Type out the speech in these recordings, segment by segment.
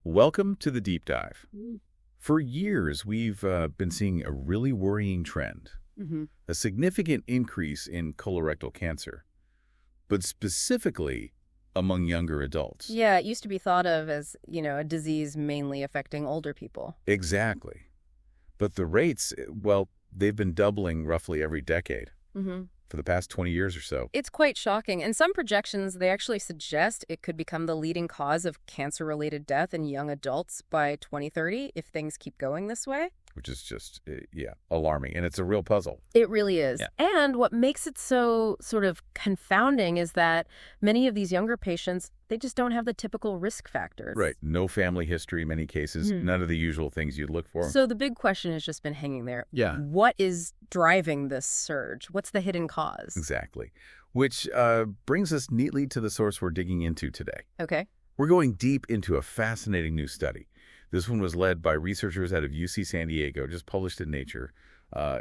Welcome to the deep dive. For years, we've been seeing a really worrying trend, Hmm. a significant increase in colorectal cancer, but specifically among younger adults. Yeah, it used to be thought of as, a disease mainly affecting older people. Exactly. But the rates, well, they've been doubling roughly every decade Hmm. for the past 20 years or so, It's quite shocking. And some projections, they actually suggest it could become the leading cause of cancer-related death in young adults by 2030 if things keep going this way. which is just, yeah, alarming. And it's a real puzzle. It really is. Yeah. And what makes it so sort of confounding is that many of these younger patients, they just don't have the typical risk factors. Right. No family history in many cases, Mhm. none of the usual things you'd look for. So the big question has just been hanging there. Yeah. What is driving this surge? What's the hidden cause? Exactly. Which brings us neatly to the source we're digging into today. Okay. We're going deep into a fascinating new study. This one was led by researchers out of UC San Diego, just published in Nature,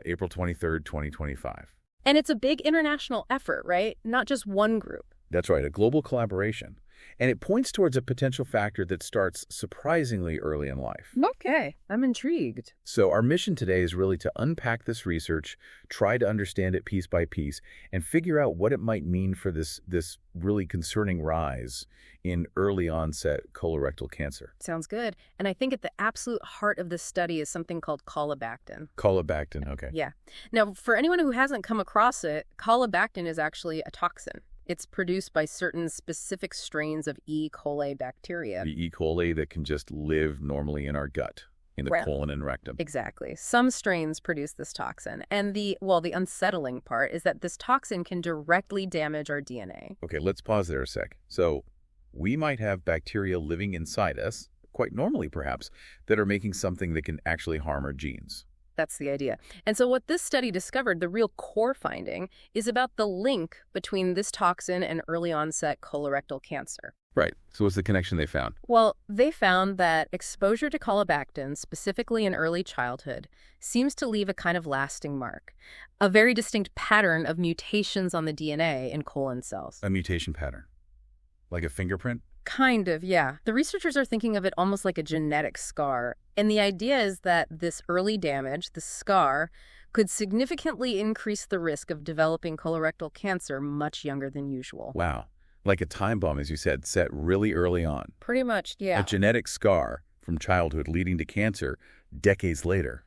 April 23rd, 2025. And it's a big international effort, right? Not just one group. That's right, a global collaboration. And it points towards a potential factor that starts surprisingly early in life. Okay, I'm intrigued. So our mission today is really to unpack this research, try to understand it piece by piece, and figure out what it might mean for this really concerning rise in early onset colorectal cancer. Sounds good. And I think at the absolute heart of this study is something called colibactin. Colibactin, okay. Yeah. Now, for anyone who hasn't come across it, colibactin is actually a toxin. It's produced by certain specific strains of E. coli bacteria. The E. coli that can just live normally in our gut, in the Right. colon and rectum. Exactly. Some strains produce this toxin. And the unsettling part is that this toxin can directly damage our DNA. Okay, let's pause there a sec. So we might have bacteria living inside us, quite normally perhaps, that are making something that can actually harm our genes. That's the idea. And so what this study discovered, the real core finding, is about the link between this toxin and early onset colorectal cancer. Right. So what's the connection they found? Well, they found that exposure to colibactin, specifically in early childhood, seems to leave a kind of lasting mark, a very distinct pattern of mutations on the DNA in colon cells. A mutation pattern. Like a fingerprint? Kind of, yeah. The researchers are thinking of it almost like a genetic scar. And the idea is that this early damage, the scar, could significantly increase the risk of developing colorectal cancer much younger than usual. Wow. Like a time bomb, as you said, set really early on. Pretty much, yeah. A genetic scar from childhood leading to cancer decades later.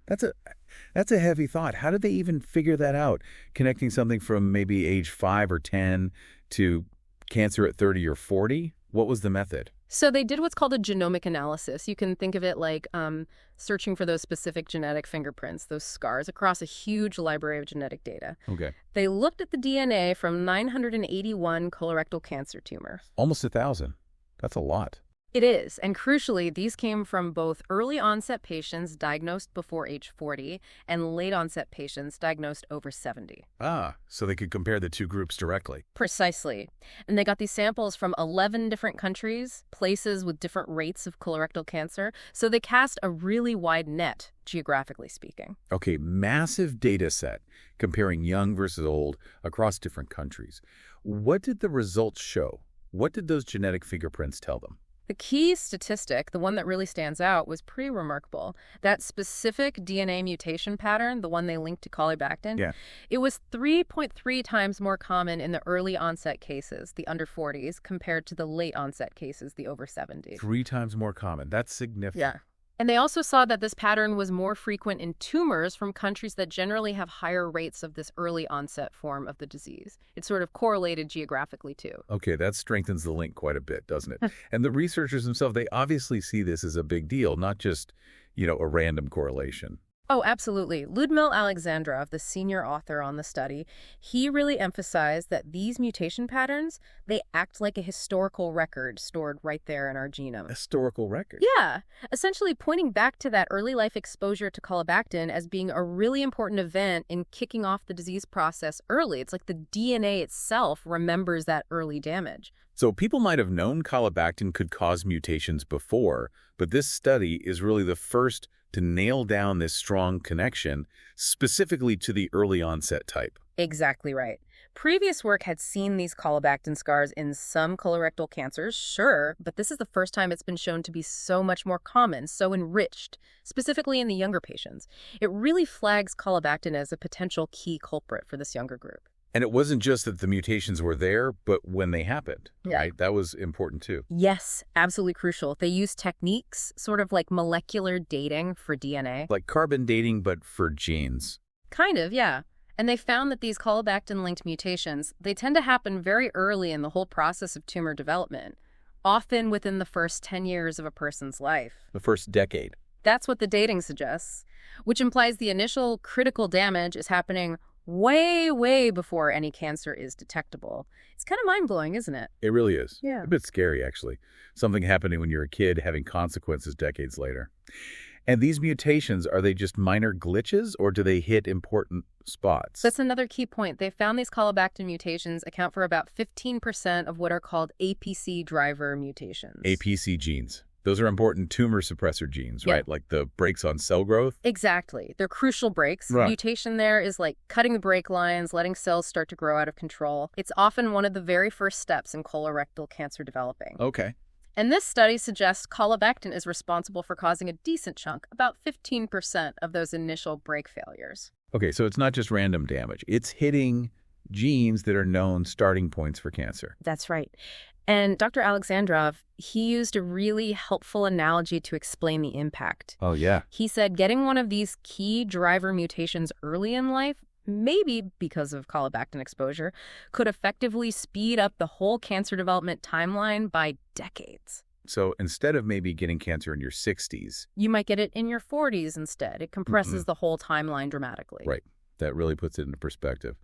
That's a heavy thought. How did they even figure that out? Connecting something from maybe age 5 or 10 to cancer at 30 or 40? What was the method? So they did what's called a genomic analysis. You can think of it like searching for those specific genetic fingerprints, those scars, across a huge library of genetic data. Okay. They looked at the DNA from 981 colorectal cancer tumors. Almost 1,000. That's a lot. It is, and crucially, these came from both early onset patients diagnosed before age 40 and late onset patients diagnosed over 70. Ah, so they could compare the two groups directly. Precisely. And they got these samples from 11 different countries, places with different rates of colorectal cancer, so they cast a really wide net, geographically speaking. Okay, massive data set comparing young versus old across different countries. What did the results show? What did those genetic fingerprints tell them? The key statistic, the one that really stands out, was pretty remarkable. That specific DNA mutation pattern, the one they linked to colibactin, Yeah. it was 3.3 times more common in the early onset cases, the under 40s, compared to the late onset cases, the over 70s. 3 times more common. That's significant. Yeah. And they also saw that this pattern was more frequent in tumors from countries that generally have higher rates of this early onset form of the disease. It's sort of correlated geographically, too. Okay, that strengthens the link quite a bit, doesn't it? And the researchers themselves, they obviously see this as a big deal, not just, a random correlation. Oh, absolutely. Ludmil Alexandrov, the senior author on the study, he really emphasized that these mutation patterns, they act like a historical record stored right there in our genome. Historical record. Yeah, essentially pointing back to that early life exposure to colibactin as being a really important event in kicking off the disease process early. It's like the DNA itself remembers that early damage. So people might have known colibactin could cause mutations before, but this study is really the first to nail down this strong connection specifically to the early onset type. Exactly right. Previous work had seen these colobactin scars in some colorectal cancers, sure, but this is the first time it's been shown to be so much more common, so enriched, specifically in the younger patients. It really flags colobactin as a potential key culprit for this younger group. And it wasn't just that the mutations were there, but when they happened, right? That was important too. Yes, absolutely crucial. They use techniques, sort of like molecular dating for DNA. Like carbon dating, but for genes. Kind of, yeah. And they found that these colobactin-linked mutations, they tend to happen very early in the whole process of tumor development, often within the first 10 years of a person's life. The first decade. That's what the dating suggests, which implies the initial critical damage is happening way, way before any cancer is detectable. It's kind of mind-blowing, isn't it? It really is. Yeah. A bit scary, actually. Something happening when you're a kid having consequences decades later. And these mutations, are they just minor glitches or do they hit important spots? That's another key point. They found these colobactin mutations account for about 15% of what are called APC driver mutations. APC genes. Those are important tumor suppressor genes, Yeah. right? Like the brakes on cell growth? Exactly. They're crucial breaks. Right. Mutation there is like cutting the brake lines, letting cells start to grow out of control. It's often one of the very first steps in colorectal cancer developing. Okay. And this study suggests colobactin is responsible for causing a decent chunk, about 15% of those initial brake failures. Okay, so it's not just random damage. It's hitting genes that are known starting points for cancer. That's right. And Dr. Alexandrov, he used a really helpful analogy to explain the impact. Oh, yeah. He said getting one of these key driver mutations early in life, maybe because of colobactin exposure, could effectively speed up the whole cancer development timeline by decades. So instead of maybe getting cancer in your 60s. You might get it in your 40s instead. It compresses the whole timeline dramatically. Right. That really puts it into perspective.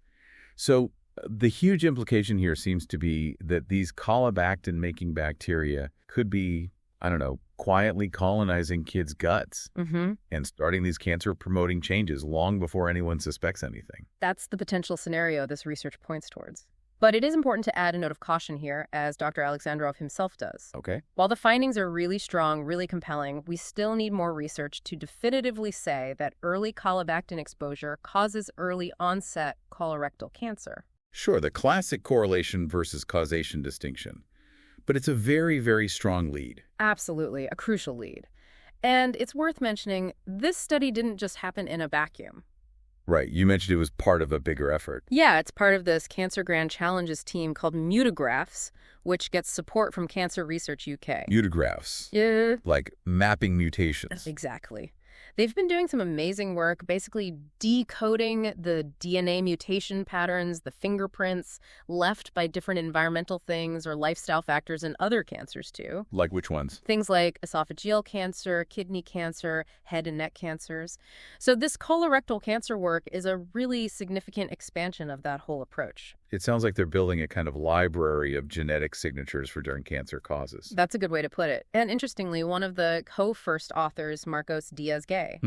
So the huge implication here seems to be that these colobactin-making bacteria could be, I don't know, quietly colonizing kids' guts and starting these cancer-promoting changes long before anyone suspects anything. That's the potential scenario this research points towards. But it is important to add a note of caution here, as Dr. Alexandrov himself does. Okay. While the findings are really strong, really compelling, we still need more research to definitively say that early colobactin exposure causes early onset colorectal cancer. Sure, the classic correlation versus causation distinction. But it's a very, very strong lead. Absolutely, a crucial lead. And it's worth mentioning, this study didn't just happen in a vacuum. Right, you mentioned it was part of a bigger effort. Yeah, it's part of this Cancer Grand Challenges team called Mutagraphs, which gets support from Cancer Research UK. Mutagraphs. Yeah. Like mapping mutations. Exactly. They've been doing some amazing work, basically decoding the DNA mutation patterns, the fingerprints left by different environmental things or lifestyle factors in other cancers, too. Like which ones? Things like esophageal cancer, kidney cancer, head and neck cancers. So this colorectal cancer work is a really significant expansion of that whole approach. It sounds like they're building a kind of library of genetic signatures for different cancer causes. That's a good way to put it. And interestingly, one of the co-first authors, Marcos Diaz-Gay,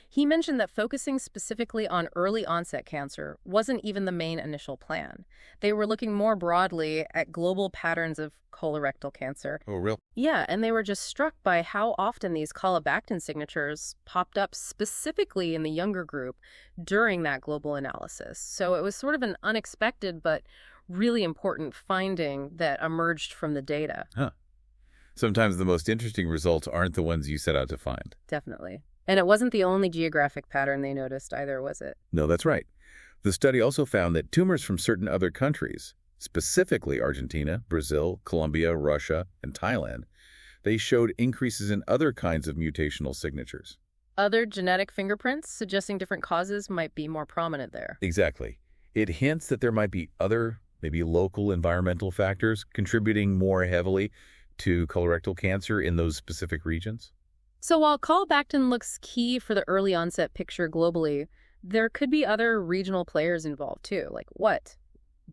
he mentioned that focusing specifically on early onset cancer wasn't even the main initial plan. They were looking more broadly at global patterns of colorectal cancer. Oh, real? Yeah, and they were just struck by how often these colobactin signatures popped up specifically in the younger group during that global analysis. So it was sort of an unexpected but really important finding that emerged from the data. Huh. Sometimes the most interesting results aren't the ones you set out to find. Definitely. And it wasn't the only geographic pattern they noticed either, was it? No, that's right. The study also found that tumors from certain other countries, specifically Argentina, Brazil, Colombia, Russia, and Thailand, they showed increases in other kinds of mutational signatures. Other genetic fingerprints suggesting different causes might be more prominent there. Exactly. It hints that there might be other, maybe local environmental factors contributing more heavily to colorectal cancer in those specific regions. So while colobactin looks key for the early onset picture globally, there could be other regional players involved too. Like what?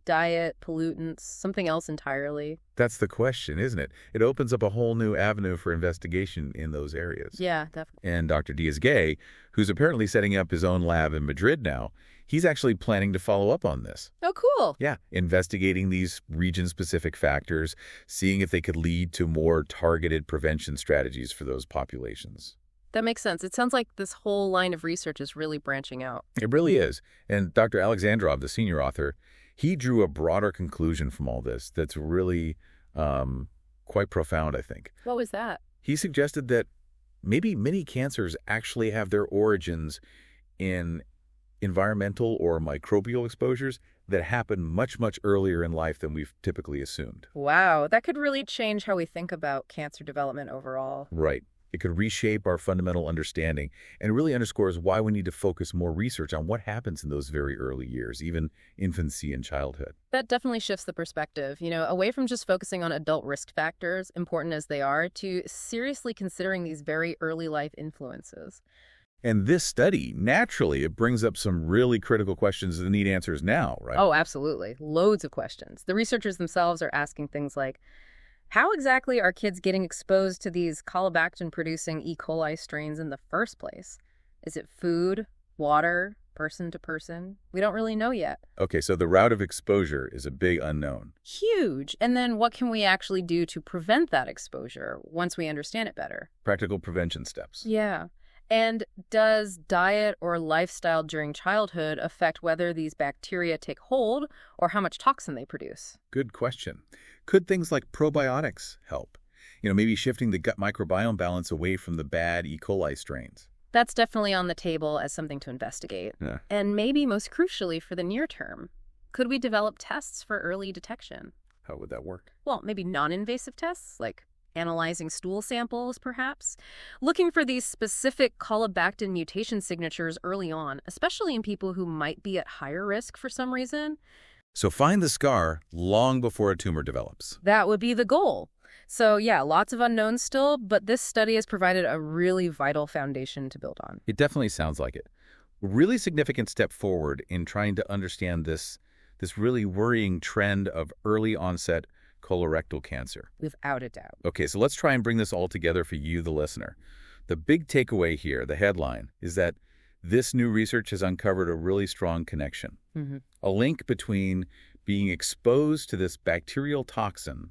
Diet, pollutants, something else entirely? That's the question, isn't it? It opens up a whole new avenue for investigation in those areas. Yeah, definitely. And Dr. Diaz-Gay, who's apparently setting up his own lab in Madrid now, he's actually planning to follow up on this. Oh, cool. Yeah, investigating these region-specific factors, seeing if they could lead to more targeted prevention strategies for those populations. That makes sense. It sounds like this whole line of research is really branching out. It really is. And Dr. Alexandrov, the senior author, He drew a broader conclusion from all this that's really quite profound, I think. What was that? He suggested that maybe many cancers actually have their origins in environmental or microbial exposures that happen much, much earlier in life than we've typically assumed. Wow, that could really change how we think about cancer development overall. Right. It could reshape our fundamental understanding and really underscores why we need to focus more research on what happens in those very early years, even infancy and childhood. That definitely shifts the perspective, away from just focusing on adult risk factors, important as they are, to seriously considering these very early life influences. And this study, naturally, it brings up some really critical questions that need answers now, right? Oh, absolutely. Loads of questions. The researchers themselves are asking things like, how exactly are kids getting exposed to these Colobactin-producing E. coli strains in the first place? Is it food, water, person to person? We don't really know yet. Okay, so the route of exposure is a big unknown. Huge. And then what can we actually do to prevent that exposure once we understand it better? Practical prevention steps. Yeah. And does diet or lifestyle during childhood affect whether these bacteria take hold or how much toxin they produce? Good question. Could things like probiotics help? Maybe shifting the gut microbiome balance away from the bad E. coli strains. That's definitely on the table as something to investigate. Yeah. And maybe most crucially for the near term, could we develop tests for early detection? How would that work? Well, maybe non-invasive tests, like analyzing stool samples, perhaps. Looking for these specific Colobactin mutation signatures early on, especially in people who might be at higher risk for some reason. So find the scar long before a tumor develops. That would be the goal. So yeah, lots of unknowns still, but this study has provided a really vital foundation to build on. It definitely sounds like it. A really significant step forward in trying to understand this really worrying trend of early onset colorectal cancer. Without a doubt. Okay, so let's try and bring this all together for you, the listener. The big takeaway here, the headline, is that this new research has uncovered a really strong connection. A link between being exposed to this bacterial toxin,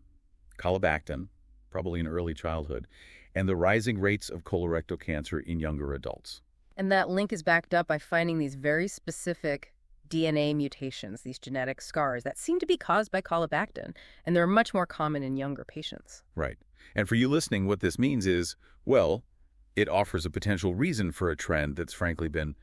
Colobactin, probably in early childhood, and the rising rates of colorectal cancer in younger adults. And that link is backed up by finding these very specific DNA mutations, these genetic scars that seem to be caused by Colobactin, and they're much more common in younger patients. Right. And for you listening, what this means is, well, it offers a potential reason for a trend that's frankly been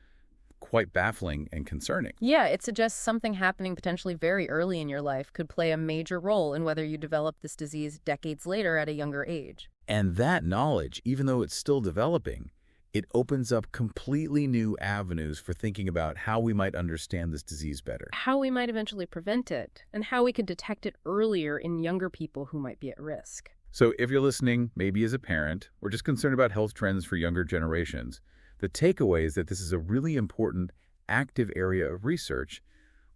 quite baffling and concerning. Yeah, it suggests something happening potentially very early in your life could play a major role in whether you develop this disease decades later at a younger age. And that knowledge, even though it's still developing, it opens up completely new avenues for thinking about how we might understand this disease better. How we might eventually prevent it, and how we could detect it earlier in younger people who might be at risk. So if you're listening, maybe as a parent, or just concerned about health trends for younger generations, the takeaway is that this is a really important, active area of research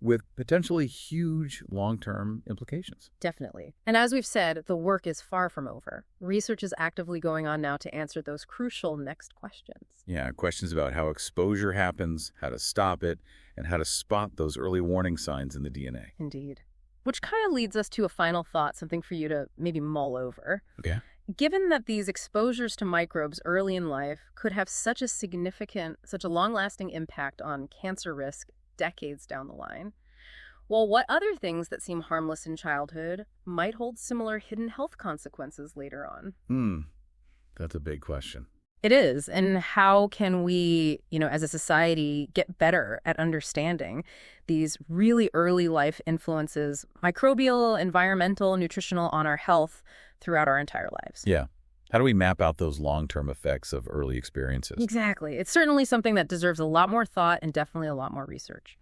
with potentially huge long-term implications. Definitely. And as we've said, the work is far from over. Research is actively going on now to answer those crucial next questions. Yeah, questions about how exposure happens, how to stop it, and how to spot those early warning signs in the DNA. Indeed. Which kind of leads us to a final thought, something for you to maybe mull over. Okay. Given that these exposures to microbes early in life could have such a long-lasting impact on cancer risk decades down the line, well, what other things that seem harmless in childhood might hold similar hidden health consequences later on? That's a big question. It is. And how can we, as a society, get better at understanding these really early life influences, microbial, environmental, nutritional, on our health throughout our entire lives? Yeah. How do we map out those long-term effects of early experiences? Exactly. It's certainly something that deserves a lot more thought and definitely a lot more research.